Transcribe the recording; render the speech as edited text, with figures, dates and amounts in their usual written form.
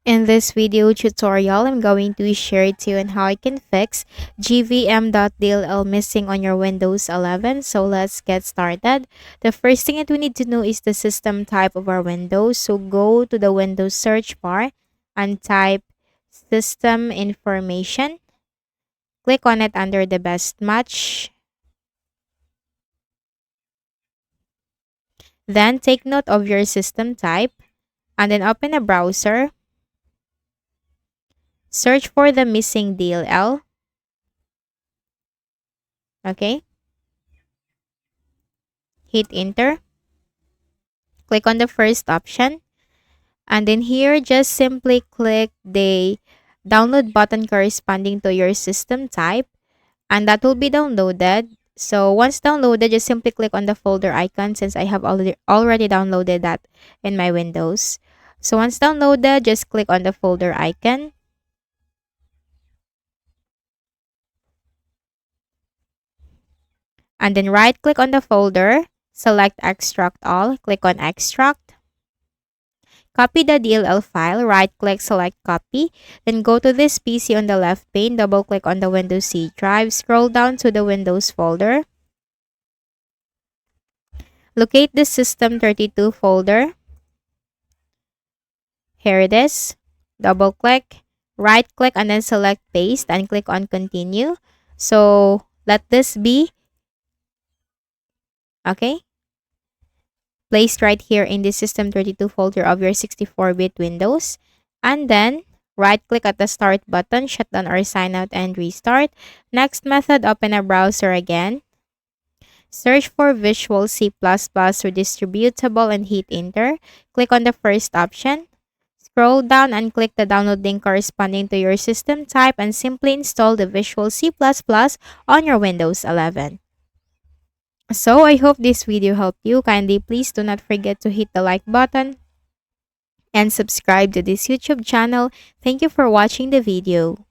In this video tutorial, I'm going to share to you on how I can fix Jvm.dll Missing on your Windows 11. So let's get started. The first thing that we need to know is the system type of our Windows. So go to the Windows search bar and type System Information. Click on it under the Best Match. Then take note of your system type and then open a browser. Search for the missing DLL. Okay. Hit enter. Click on the first option. And then here, just simply click the download button corresponding to your system type. And that will be downloaded. So once downloaded, just simply click on the folder icon since I have already downloaded that in my Windows. So once downloaded, just click on the folder icon. And then right click on the folder, select extract all, click on extract. Copy the DLL file, right-click, select copy, then go to this PC on the left pane, double-click on the Windows C drive, scroll down to the Windows folder. Locate the System32 folder. Here it is. Double-click, right-click, and then select paste and click on continue. So let this be, okay, placed right here in the System32 folder of your 64-bit Windows. And then right-click at the start button, shut down or sign out and restart. Next method, open a browser again. Search for Visual C++ or Distributable and hit enter. Click on the first option. Scroll down and click the download link corresponding to your system type and simply install the Visual C++ on your Windows 11. So I hope this video helped you. Kindly please do not forget to hit the like button and subscribe to this YouTube channel. Thank you for watching the video.